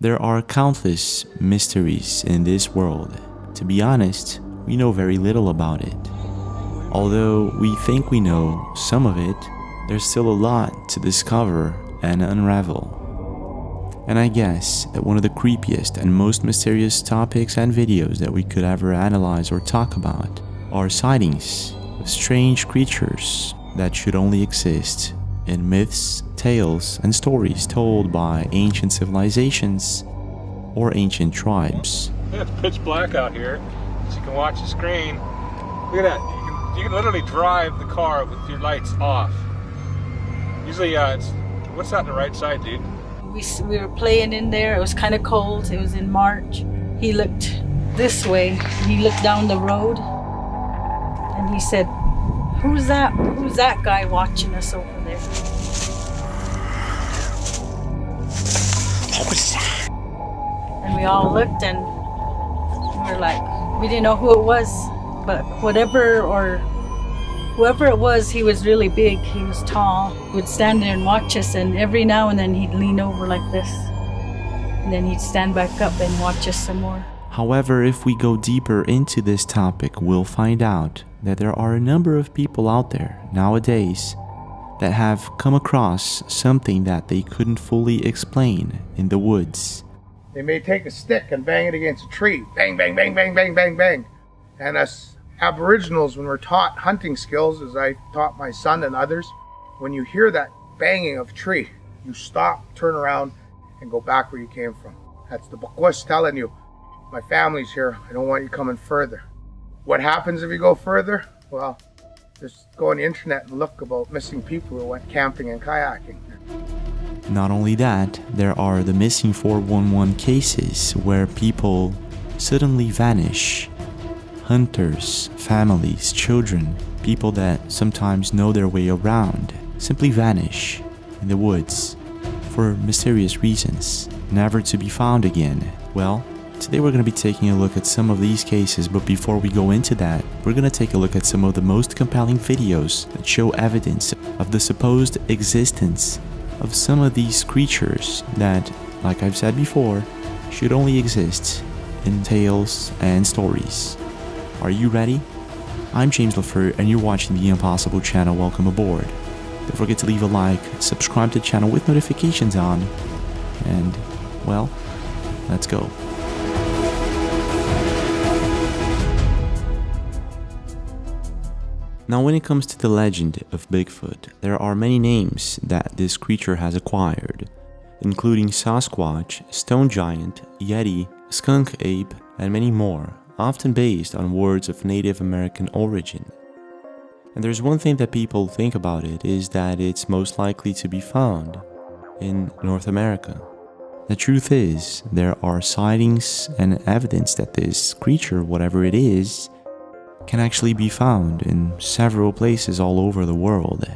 There are countless mysteries in this world. To be honest, we know very little about it. Although we think we know some of it, there's still a lot to discover and unravel. And I guess that one of the creepiest and most mysterious topics and videos that we could ever analyze or talk about are sightings of strange creatures that should only exist in myths, tales, and stories told by ancient civilizations or ancient tribes. It's pitch black out here, so you can watch the screen. Look at that. You can literally drive the car with your lights off. Usually, what's that on the right side, dude? We were playing in there. It was kind of cold. It was in March. He looked this way. He looked down the road, and he said, "Who's that? Who's that guy watching us over there?" And we all looked, and we were like, we didn't know who it was, but whoever it was, he was really big. He was tall. He would stand there and watch us, and every now and then he'd lean over like this, and then he'd stand back up and watch us some more. However, if we go deeper into this topic, we'll find out that there are a number of people out there nowadays that have come across something that they couldn't fully explain in the woods. They may take a stick and bang it against a tree. Bang, bang, bang, bang, bang, bang, bang. And us Aboriginals, when we're taught hunting skills, as I taught my son and others, when you hear that banging of a tree, you stop, turn around, and go back where you came from. That's the Bukwas telling you, my family's here, I don't want you coming further. What happens if you go further? Well, just go on the internet and look about missing people who went camping and kayaking. Not only that, there are the missing 411 cases where people suddenly vanish. Hunters, families, children, people that sometimes know their way around, simply vanish in the woods for mysterious reasons, never to be found again. Well, today we're going to be taking a look at some of these cases, but before we go into that, we're going to take a look at some of the most compelling videos that show evidence of the supposed existence of some of these creatures that, like I've said before, should only exist in tales and stories. Are you ready? I'm James LaFleur and you're watching the Impossible channel. Welcome aboard. Don't forget to leave a like, subscribe to the channel with notifications on, and, well, let's go. Now, when it comes to the legend of Bigfoot, there are many names that this creature has acquired, including Sasquatch, stone giant, Yeti, skunk ape, and many more, often based on words of Native American origin. And there's one thing that people think about it is that it's most likely to be found in North America. The truth is, there are sightings and evidence that this creature, whatever it is, can actually be found in several places all over the world.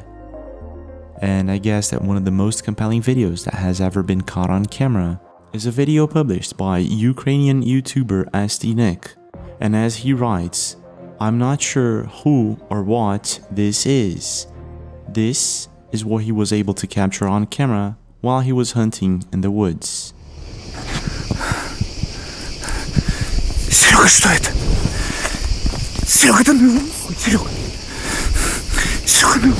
And I guess that one of the most compelling videos that has ever been caught on camera is a video published by Ukrainian YouTuber SD Nick. And as he writes, I'm not sure who or what this is. This is what he was able to capture on camera while he was hunting in the woods. Серега, что это? Серега, там Серега. Серега.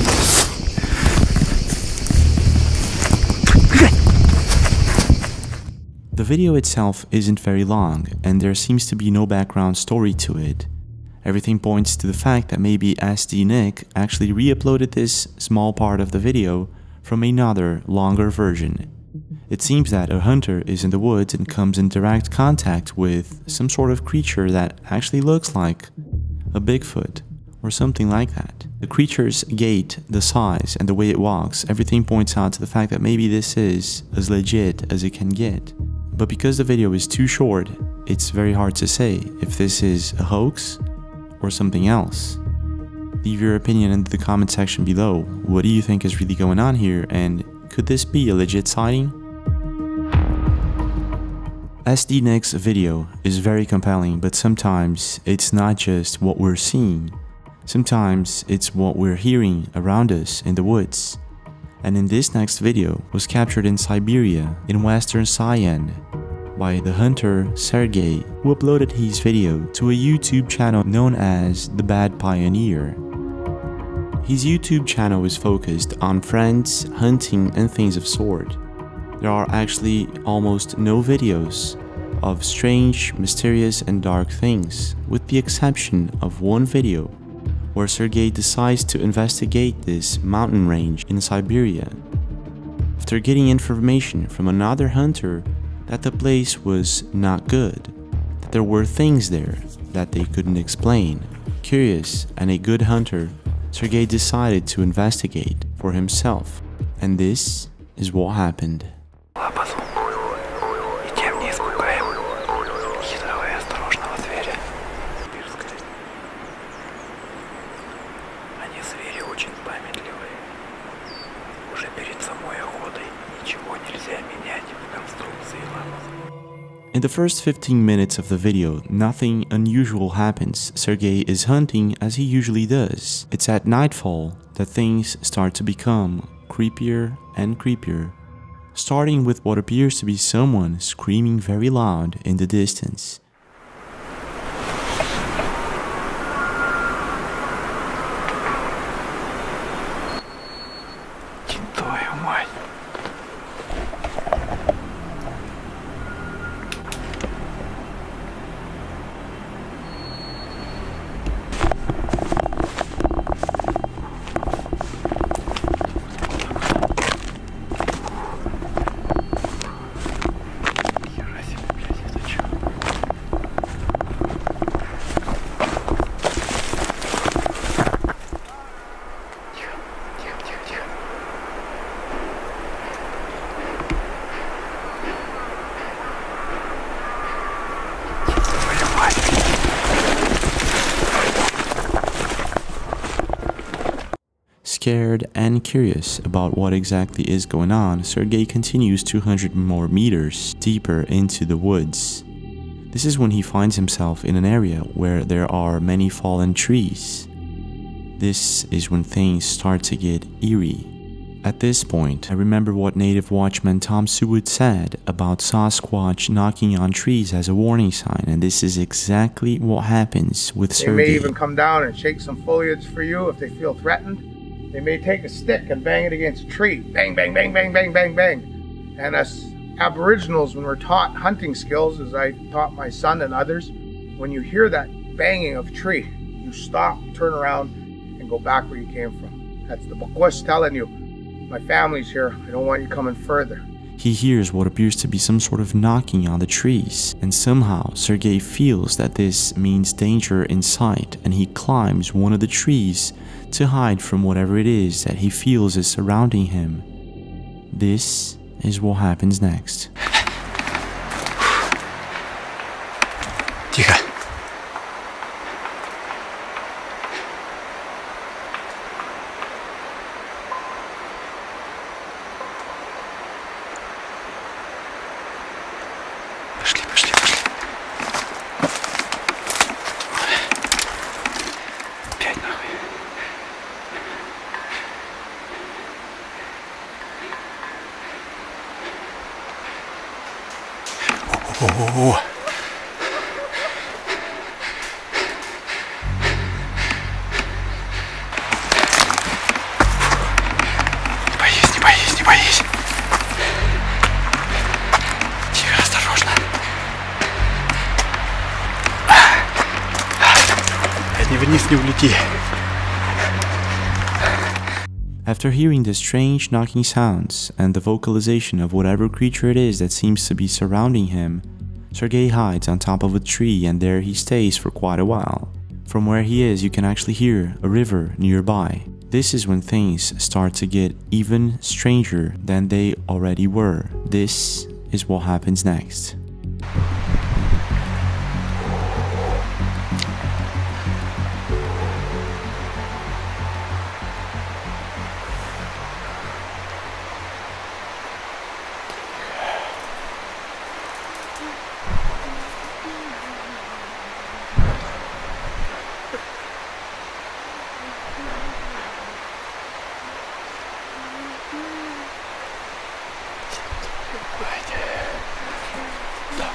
The video itself isn't very long, and there seems to be no background story to it. Everything points to the fact that maybe SD Nick actually re-uploaded this small part of the video from another, longer version. It seems that a hunter is in the woods and comes in direct contact with some sort of creature that actually looks like a Bigfoot or something like that. The creature's gait, the size, and the way it walks, everything points out to the fact that maybe this is as legit as it can get. But because the video is too short, it's very hard to say if this is a hoax or something else. Leave your opinion in the comment section below. What do you think is really going on here, and could this be a legit sighting? SD Nick's video is very compelling, but sometimes it's not just what we're seeing. Sometimes it's what we're hearing around us in the woods. And in this next video was captured in Siberia, in Western Siam, by the hunter Sergey, who uploaded his video to a YouTube channel known as The Bad Pioneer. His YouTube channel is focused on friends, hunting, and things of sort. There are actually almost no videos of strange, mysterious, and dark things, with the exception of one video where Sergey decides to investigate this mountain range in Siberia. After getting information from another hunter that the place was not good, that there were things there that they couldn't explain, curious and a good hunter, Sergey decided to investigate for himself, and this is what happened. In the first 15 minutes of the video, nothing unusual happens. Sergey is hunting as he usually does. It's at nightfall that things start to become creepier and creepier, starting with what appears to be someone screaming very loud in the distance. Scared and curious about what exactly is going on, Sergey continues 200 more meters deeper into the woods. This is when he finds himself in an area where there are many fallen trees. This is when things start to get eerie. At this point, I remember what native watchman Tom Seward said about Sasquatch knocking on trees as a warning sign, and this is exactly what happens with Sergey. They may even come down and shake some foliage for you if they feel threatened. They may take a stick and bang it against a tree. Bang, bang, bang, bang, bang, bang, bang. And us Aboriginals, when we're taught hunting skills, as I taught my son and others, when you hear that banging of a tree, you stop, turn around, and go back where you came from. That's the Bukwash telling you, my family's here, I don't want you coming further. He hears what appears to be some sort of knocking on the trees, and somehow Sergey feels that this means danger in sight, and he climbs one of the trees to hide from whatever it is that he feels is surrounding him. This is what happens next. Тихо. Пошли, пошли, пошли. Опять нахуй. О-о-о-о. Не боись, не боись, не боись. Тихо, осторожно. Не вниз, не улети. After hearing the strange knocking sounds and the vocalization of whatever creature it is that seems to be surrounding him, Sergey hides on top of a tree, and there he stays for quite a while. From where he is, you can actually hear a river nearby. This is when things start to get even stranger than they already were. This is what happens next. Давай.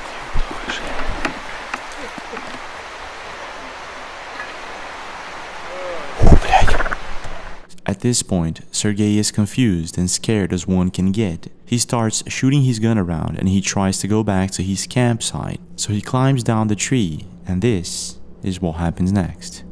At this point, Sergei is confused and scared as one can get. He starts shooting his gun around and he tries to go back to his campsite. So he climbs down the tree, and this is what happens next.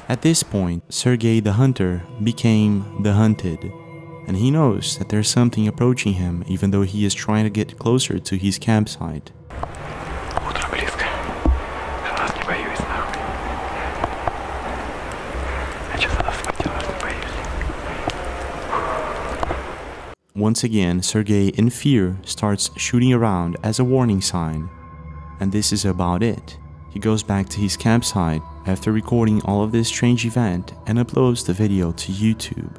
At this point, Sergei the hunter became the hunted, and he knows that there's something approaching him even though he is trying to get closer to his campsite. Утро близко. Я вас не боюсь, нахуй. Я честно спать, я вас не боюсь. Once again, Sergei, in fear, starts shooting around as a warning sign, and this is about it. He goes back to his campsite after recording all of this strange event and uploads the video to YouTube.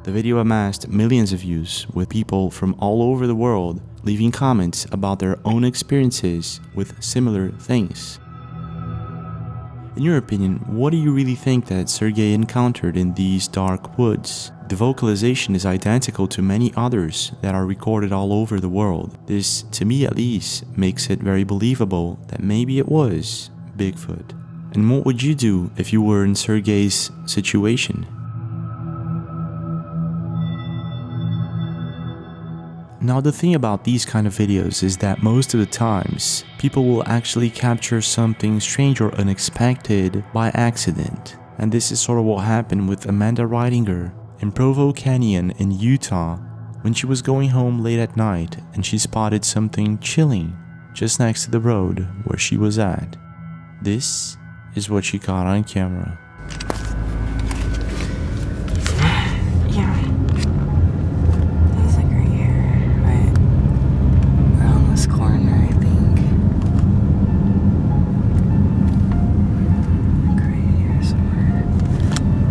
The video amassed millions of views, with people from all over the world leaving comments about their own experiences with similar things. In your opinion, what do you really think that Sergei encountered in these dark woods? The vocalization is identical to many others that are recorded all over the world. This, to me at least, makes it very believable that maybe it was Bigfoot. And what would you do if you were in Sergei's situation? Now the thing about these kind of videos is that most of the times, people will actually capture something strange or unexpected by accident. And this is sort of what happened with Amanda Reidinger in Provo Canyon in Utah when she was going home late at night and she spotted something chilling just next to the road where she was at. This is what she caught on camera. Yeah. He's like right here, right? Around this corner, I think. Like right here somewhere.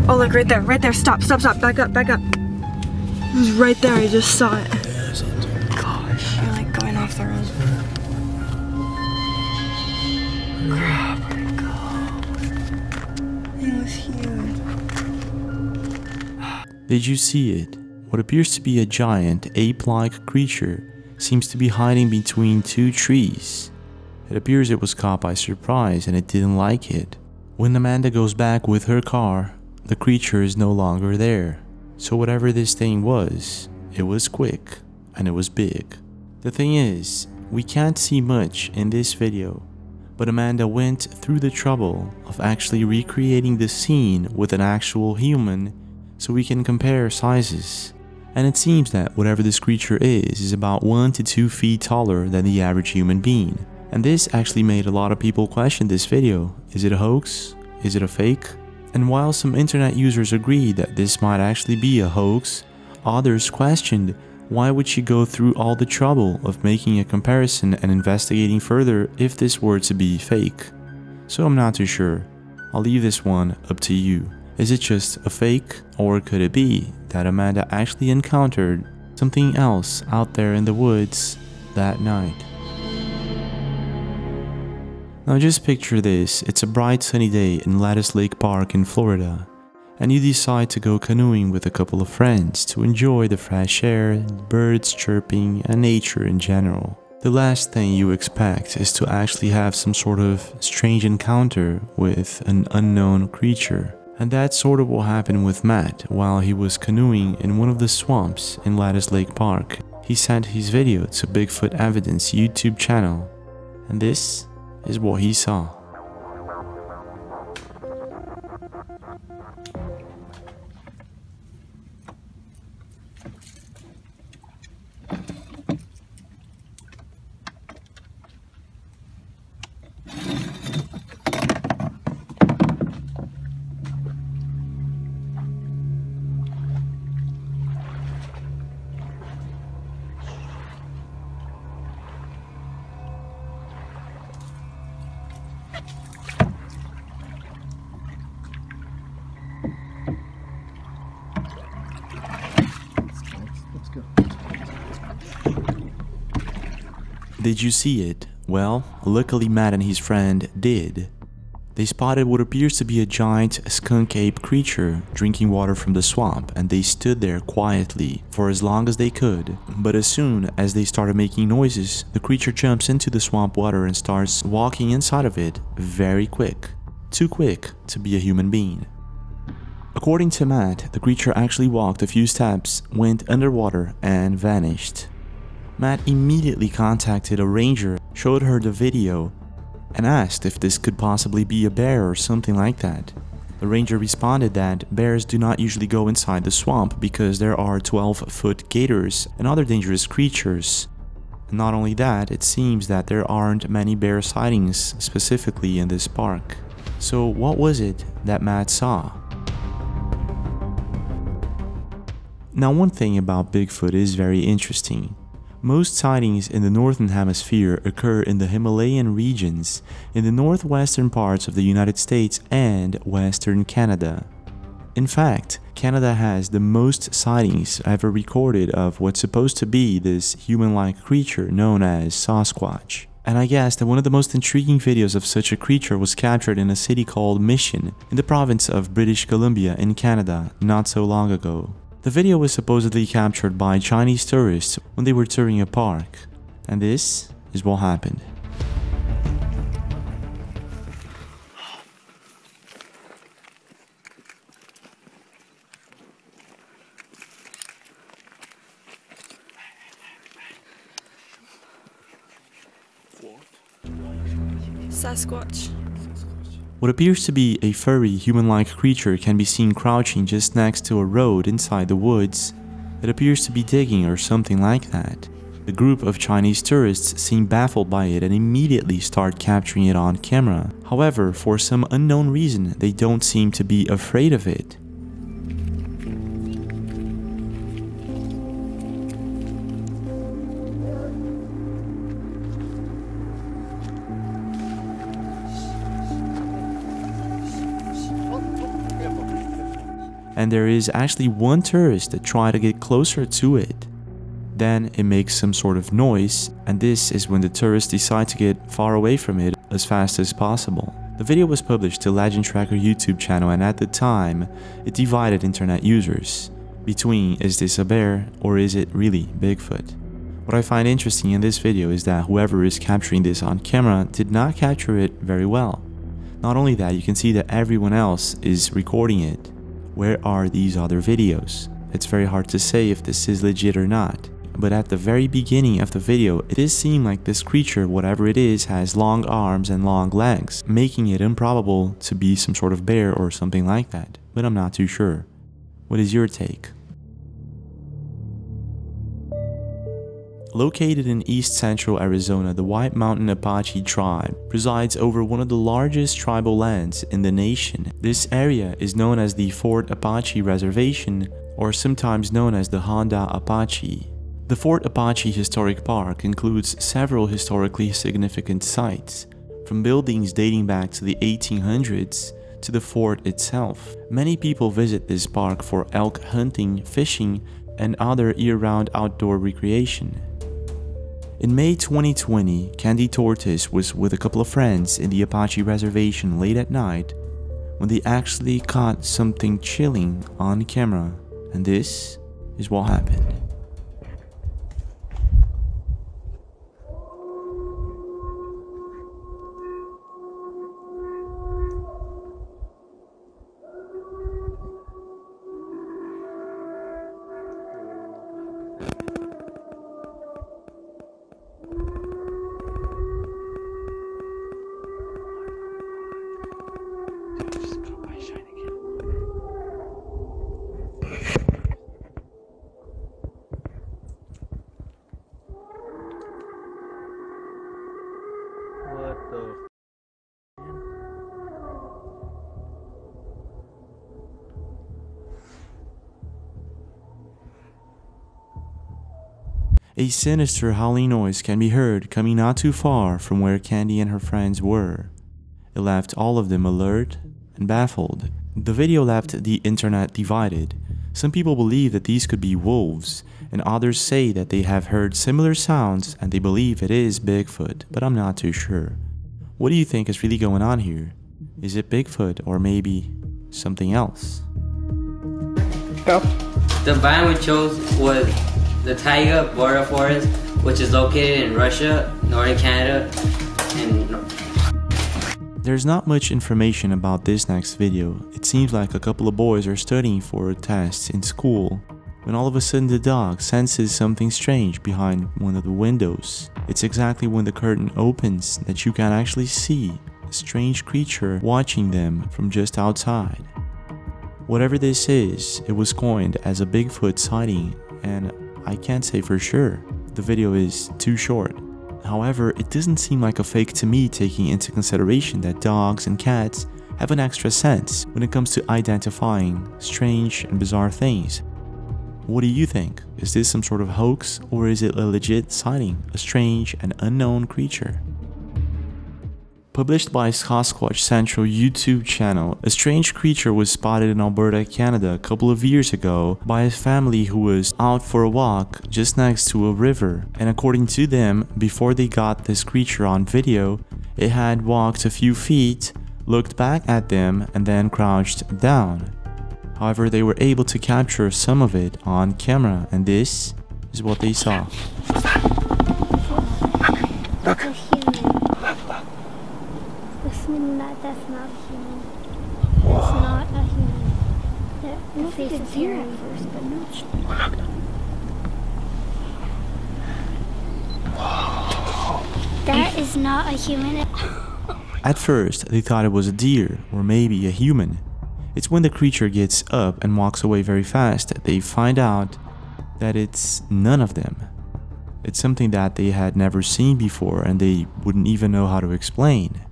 Oh, look, right there, right there. Stop, stop, stop. Back up, back up. It was right there. I just saw it. Gosh, you're like going off the road. Crap. It was huge. Did you see it? What appears to be a giant, ape-like creature seems to be hiding between two trees. It appears it was caught by surprise and it didn't like it. When Amanda goes back with her car, the creature is no longer there. So whatever this thing was, it was quick and it was big. The thing is, we can't see much in this video, but Amanda went through the trouble of actually recreating the scene with an actual human so we can compare sizes. And it seems that whatever this creature is about 1 to 2 feet taller than the average human being. And this actually made a lot of people question this video. Is it a hoax? Is it a fake? And while some internet users agreed that this might actually be a hoax, others questioned why would she go through all the trouble of making a comparison and investigating further if this were to be fake. So I'm not too sure. I'll leave this one up to you. Is it just a fake, or could it be that Amanda actually encountered something else out there in the woods that night? Now just picture this, it's a bright sunny day in Lattice Lake Park in Florida, and you decide to go canoeing with a couple of friends to enjoy the fresh air, birds chirping, and nature in general. The last thing you expect is to actually have some sort of strange encounter with an unknown creature. And that's sort of what happened with Matt while he was canoeing in one of the swamps in Lattice Lake Park. He sent his video to Bigfoot Evidence YouTube channel, and this is what he saw. Did you see it? Well, luckily Matt and his friend did. They spotted what appears to be a giant skunk ape creature drinking water from the swamp, and they stood there quietly for as long as they could. But as soon as they started making noises, the creature jumps into the swamp water and starts walking inside of it very quick. Too quick to be a human being. According to Matt, the creature actually walked a few steps, went underwater, and vanished. Matt immediately contacted a ranger, showed her the video, and asked if this could possibly be a bear or something like that. The ranger responded that bears do not usually go inside the swamp because there are 12-foot gators and other dangerous creatures. And not only that, it seems that there aren't many bear sightings specifically in this park. So what was it that Matt saw? Now, one thing about Bigfoot is very interesting. Most sightings in the Northern Hemisphere occur in the Himalayan regions, in the northwestern parts of the United States and Western Canada. In fact, Canada has the most sightings ever recorded of what's supposed to be this human-like creature known as Sasquatch. And I guess that one of the most intriguing videos of such a creature was captured in a city called Mission, in the province of British Columbia in Canada, not so long ago. The video was supposedly captured by Chinese tourists when they were touring a park, and this is what happened. Sasquatch. What appears to be a furry, human-like creature can be seen crouching just next to a road inside the woods. It appears to be digging or something like that. The group of Chinese tourists seem baffled by it and immediately start capturing it on camera. However, for some unknown reason, they don't seem to be afraid of it. And there is actually one tourist that tried to get closer to it. Then it makes some sort of noise, and this is when the tourists decide to get far away from it as fast as possible. The video was published to Legend Tracker YouTube channel, and at the time, it divided internet users between, is this a bear or is it really Bigfoot? What I find interesting in this video is that whoever is capturing this on camera did not capture it very well. Not only that, you can see that everyone else is recording it. Where are these other videos? It's very hard to say if this is legit or not. But at the very beginning of the video, it does seem like this creature, whatever it is, has long arms and long legs, making it improbable to be some sort of bear or something like that. But I'm not too sure. What is your take? Located in east central Arizona, the White Mountain Apache tribe presides over one of the largest tribal lands in the nation. This area is known as the Fort Apache Reservation, or sometimes known as the Honda Apache. The Fort Apache Historic Park includes several historically significant sites, from buildings dating back to the 1800s to the fort itself. Many people visit this park for elk hunting, fishing, and other year-round outdoor recreation. In May 2020, Candy Tortoise was with a couple of friends in the Apache Reservation late at night when they actually caught something chilling on camera, and this is what happened. A sinister howling noise can be heard coming not too far from where Candy and her friends were. It left all of them alert and baffled. The video left the internet divided. Some people believe that these could be wolves, and others say that they have heard similar sounds and they believe it is Bigfoot, but I'm not too sure. What do you think is really going on here? Is it Bigfoot or maybe something else? The biome we chose was the taiga border forest, which is located in Russia, northern Canada, and There's not much information about this next video. It seems like a couple of boys are studying for a test in school when all of a sudden the dog senses something strange behind one of the windows. It's exactly when the curtain opens that you can actually see a strange creature watching them from just outside. Whatever this is, it was coined as a Bigfoot sighting, and I can't say for sure. The video is too short. However, it doesn't seem like a fake to me, taking into consideration that dogs and cats have an extra sense when it comes to identifying strange and bizarre things. What do you think? Is this some sort of hoax, or is it a legit sighting, a strange and unknown creature? Published by Sasquatch Central YouTube channel, a strange creature was spotted in Alberta, Canada a couple of years ago by a family who was out for a walk just next to a river. And according to them, before they got this creature on video, it had walked a few feet, looked back at them, and then crouched down. However, they were able to capture some of it on camera, and this is what they saw. Look. That's not human. It's not a human. The face is here at first, but no. That is not a human. At first, they thought it was a deer or maybe a human. It's when the creature gets up and walks away very fast that they find out that it's none of them. It's something that they had never seen before and they wouldn't even know how to explain.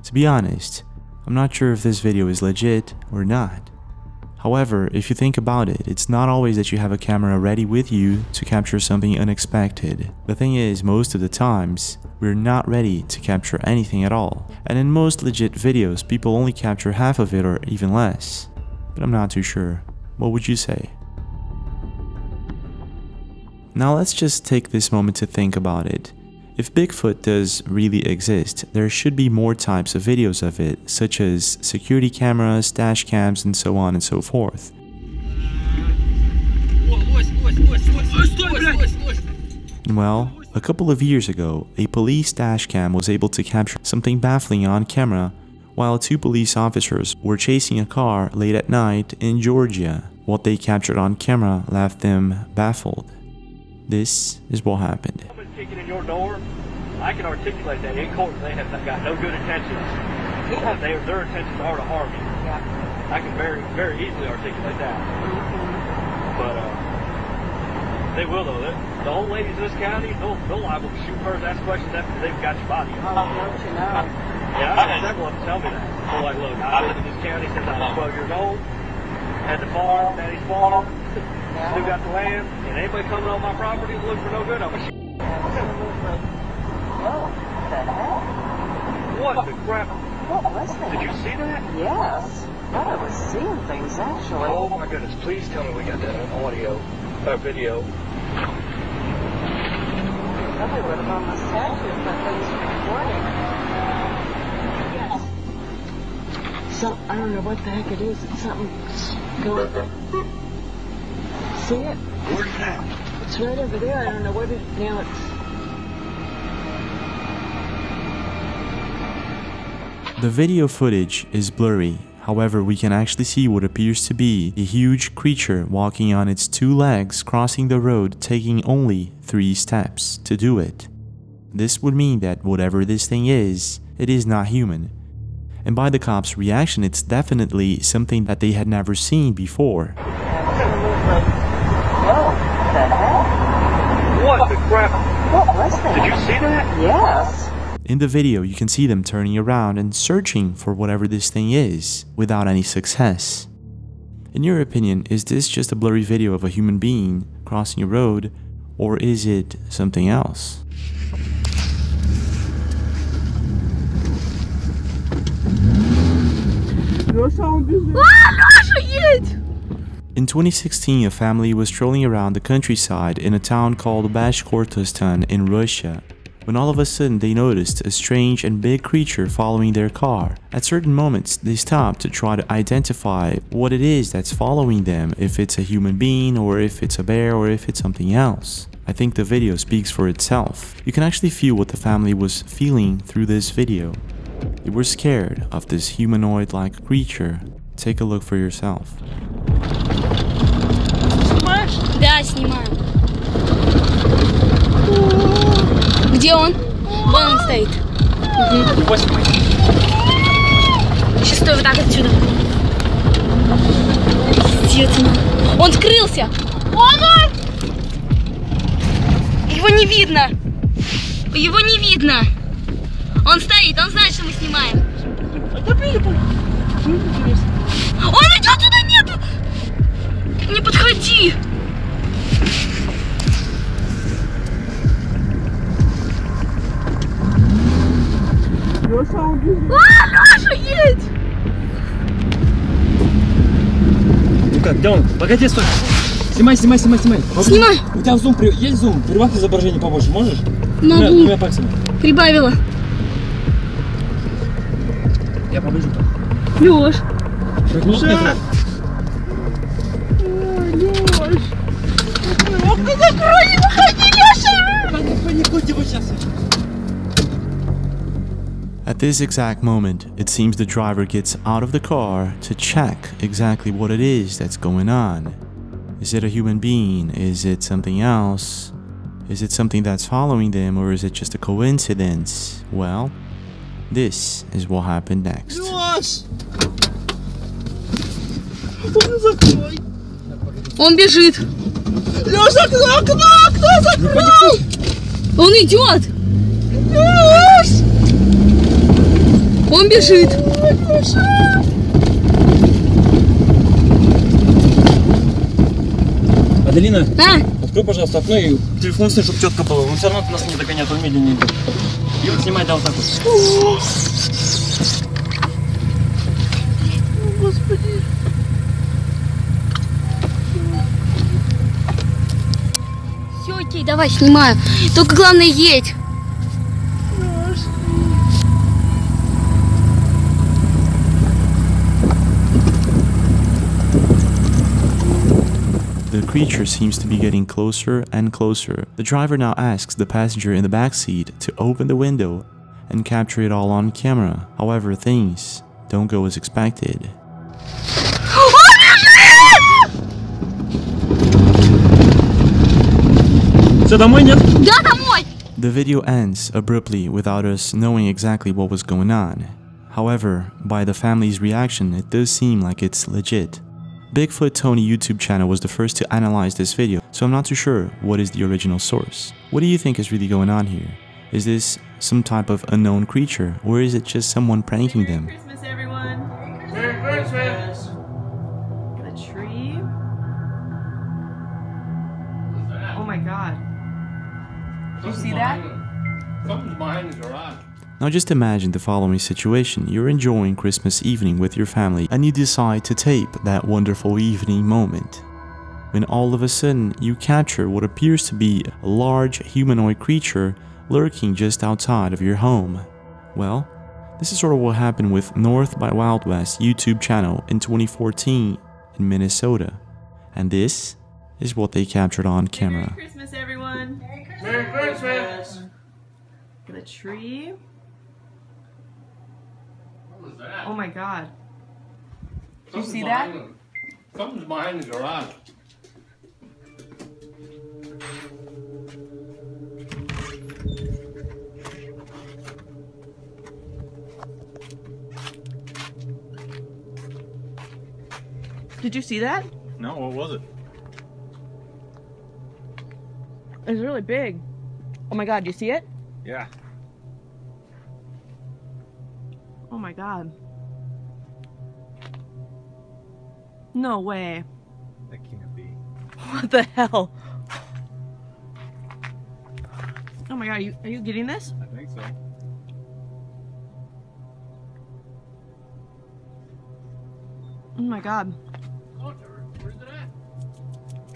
To be honest, I'm not sure if this video is legit or not. However, if you think about it, it's not always that you have a camera ready with you to capture something unexpected. The thing is, most of the times, we're not ready to capture anything at all. And in most legit videos, people only capture half of it or even less. But I'm not too sure. What would you say? Now let's just take this moment to think about it. If Bigfoot does really exist, there should be more types of videos of it, such as security cameras, dash cams, and so on and so forth. Well, a couple of years ago, a police dash cam was able to capture something baffling on camera while two police officers were chasing a car late at night in Georgia. What they captured on camera left them baffled. This is what happened. Kicking in your door, I can articulate that in court. They have got no good intentions. Their intentions are to harm you. Yeah. I can very, very easily articulate that. But they will though. The old ladies in this county, they'll liable to shoot first, ask questions after they've got your body. Oh, don't you know? Yeah, I had several of them tell me that. They're like, look, I lived in this county since I was 12 years old. Had the farm, daddy's farm. Still got the land, and anybody coming on my property to look for no good, I'm gonna shoot. What the heck? What the crap? What was that? Did you see that? Yes. Thought I was seeing things actually. Oh my goodness, please tell me we got that on audio, or video. Probably would have almost had to if that thing's recording. Yes. I don't know what the heck it is. It's something going. See it? Where's that? It's right over there. I don't know what it is. Now it's... The video footage is blurry, however we can actually see what appears to be a huge creature walking on its two legs, crossing the road, taking only 3 steps to do it. This would mean that whatever this thing is, it is not human. And by the cops' reaction, it's definitely something that they had never seen before. What the crap? What was that? Did you see that? Yes. In the video, you can see them turning around and searching for whatever this thing is, without any success. In your opinion, is this just a blurry video of a human being crossing a road, or is it something else? In 2016, a family was strolling around the countryside in a town called Bashkortostan in Russia, when all of a sudden they noticed a strange and big creature following their car. At certain moments, they stopped to try to identify what it is that's following them, if it's a human being, or if it's a bear, or if it's something else. I think the video speaks for itself. You can actually feel what the family was feeling through this video. They were scared of this humanoid-like creature. Take a look for yourself. Снимаешь? Да, снимаю. Где он? Вон он стоит. Сейчас стой вот так отсюда. Пиздец. Он скрылся. Он! Его не видно. Его не видно. Он стоит, он знает, что мы снимаем. Он идет туда, нет! Не подходи! Леша, едь! Ну как, где он? Погоди, стой! Снимай! Снимай! У тебя зум, есть зум? Прибавь изображение побольше, можешь? Могу. Двумя пальцами. Прибавила. Я поближе. Леш. Леш! Закрой, не выходи, Леша! Паникуйте вы сейчас. At this exact moment, it seems the driver gets out of the car to check exactly what it is that's going on. Is it a human being? Is it something else? Is it something that's following them, or is it just a coincidence? Well, this is what happened next. Он бежит. Леша, окно закрой! Он идет! Леш! Он бежит! Аделина, открой, пожалуйста, окно и телефон сын, чтобы четко было. Он все равно нас не догоняет, он медленнее идет. И вот снимай, да, вот так вот. Господи. Все, окей, давай, снимаю. Только главное, едь. The creature seems to be getting closer and closer. The driver now asks the passenger in the back seat to open the window and capture it all on camera. However, things don't go as expected. Все, домой, нет? Да, домой! The video ends abruptly without us knowing exactly what was going on. However, by the family's reaction, it does seem like it's legit. Bigfoot Tony YouTube channel was the first to analyze this video, so I'm not too sure what is the original source. What do you think is really going on here? Is this some type of unknown creature, or is it just someone pranking them? Merry Christmas, everyone. Merry Christmas! The tree. Oh my god. Did you see that? Something's behind the garage. Now just imagine the following situation. You're enjoying Christmas evening with your family and you decide to tape that wonderful evening moment. When all of a sudden you capture what appears to be a large humanoid creature lurking just outside of your home. Well, this is sort of what happened with North by Wild West YouTube channel in 2014 in Minnesota. And this is what they captured on camera. Merry Christmas, everyone. Merry Christmas! The tree. What was that? Oh my god. Did you see that? Something's behind the garage. Did you see that? No, what was it? It was really big. Oh my god, do you see it? Yeah. Oh my god. No way. That can't be. What the hell? Oh my god, are you getting this? I think so. Oh my god. Oh, where's it at?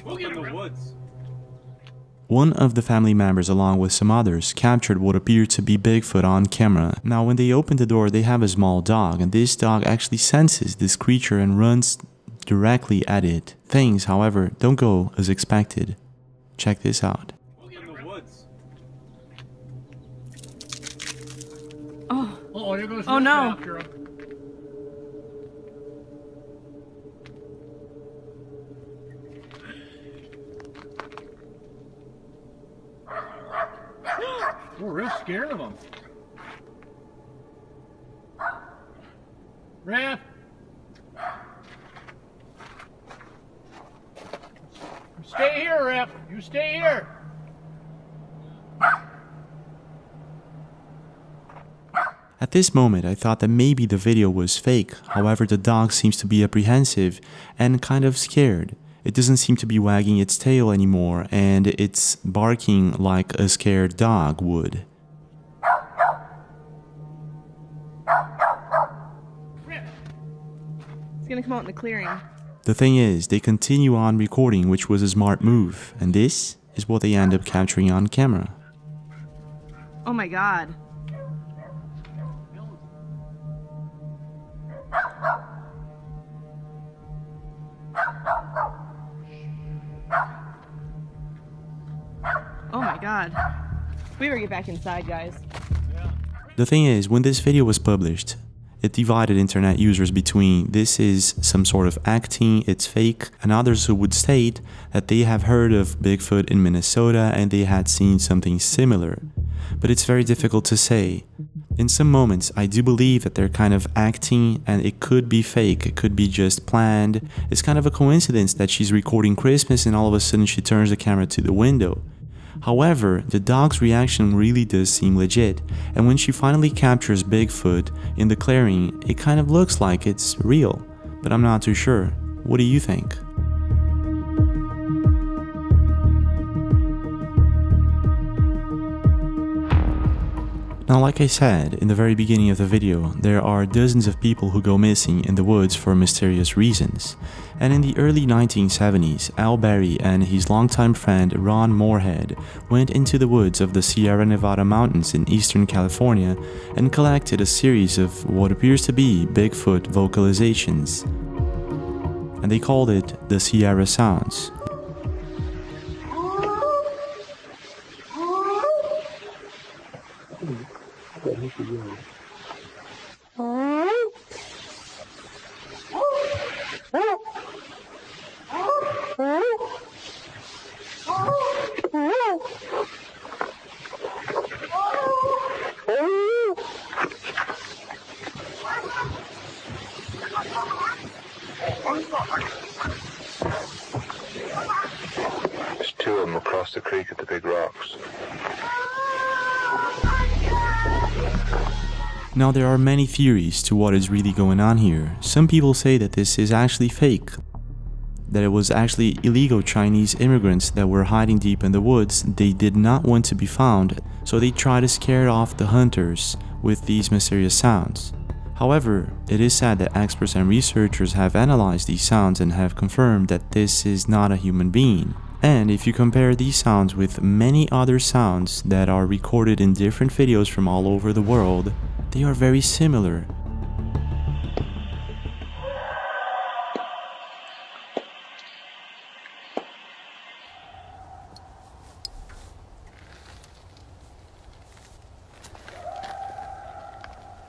in the woods. One of the family members, along with some others, captured what appeared to be Bigfoot on camera. Now, when they open the door, they have a small dog, and this dog actually senses this creature and runs directly at it. Things, however, don't go as expected. Check this out. In the woods. Oh, here goes Oh, no. We're real scared of them. Rap! Stay here, Rap. You stay here. At this moment, I thought that maybe the video was fake. However, the dog seems to be apprehensive and kind of scared. It doesn't seem to be wagging its tail anymore, and it's barking like a scared dog would. It's gonna come out in the clearing. The thing is, they continue on recording, which was a smart move, and this is what they end up capturing on camera. Oh my god. Oh my god. We better get back inside, guys. The thing is, when this video was published, it divided internet users between this is some sort of acting, it's fake, and others who would state that they have heard of Bigfoot in Minnesota and they had seen something similar. But it's very difficult to say. In some moments, I do believe that they're kind of acting and it could be fake, it could be just planned. It's kind of a coincidence that she's recording Christmas and all of a sudden she turns the camera to the window. However, the dog's reaction really does seem legit, and when she finally captures Bigfoot in the clearing, it kind of looks like it's real, but I'm not too sure. What do you think? Now, like I said in the very beginning of the video, there are dozens of people who go missing in the woods for mysterious reasons. And in the early 1970s, Al Berry and his longtime friend Ron Moorhead went into the woods of the Sierra Nevada mountains in eastern California and collected a series of what appears to be Bigfoot vocalizations. And they called it the Sierra Sounds. There's two of them across the creek at the big rocks. Now, there are many theories to what is really going on here. Some people say that this is actually fake, that it was actually illegal Chinese immigrants that were hiding deep in the woods. They did not want to be found, so they tried to scare off the hunters with these mysterious sounds. However, it is said that experts and researchers have analyzed these sounds and have confirmed that this is not a human being. And if you compare these sounds with many other sounds that are recorded in different videos from all over the world, they are very similar.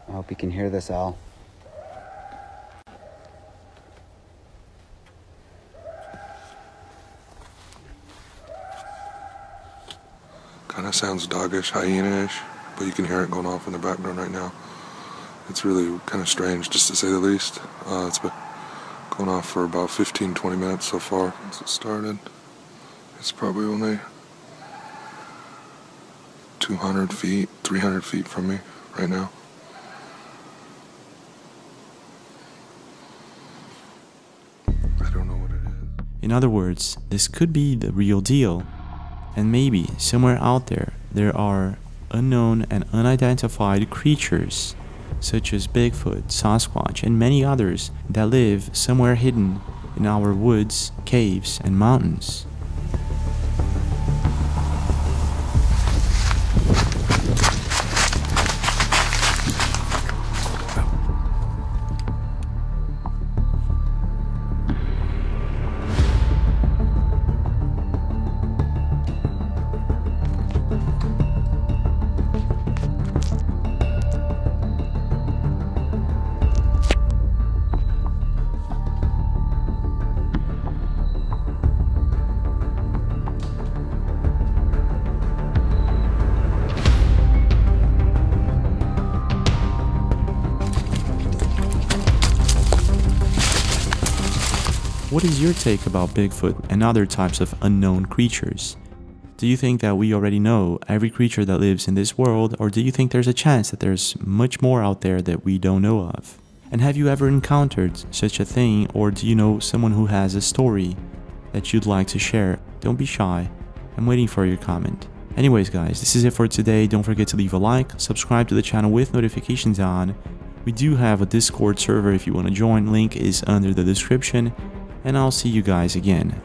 I hope you can hear this, Al. Kind of sounds doggish, hyena-ish, but you can hear it going off in the background right now. It's really kind of strange, just to say the least. It's been going off for about 15-20 minutes so far since it started. It's probably only 200 feet, 300 feet from me right now. I don't know what it is. In other words, this could be the real deal. And maybe somewhere out there, there are unknown and unidentified creatures, such as Bigfoot, Sasquatch, and many others that live somewhere hidden in our woods, caves, and mountains. What is your take about Bigfoot and other types of unknown creatures? Do you think that we already know every creature that lives in this world, or do you think there's a chance that there's much more out there that we don't know of? And have you ever encountered such a thing, or do you know someone who has a story that you'd like to share? Don't be shy. I'm waiting for your comment. Anyways guys, this is it for today. Don't forget to leave a like, subscribe to the channel with notifications on. We do have a Discord server if you want to join, link is under the description. And I'll see you guys again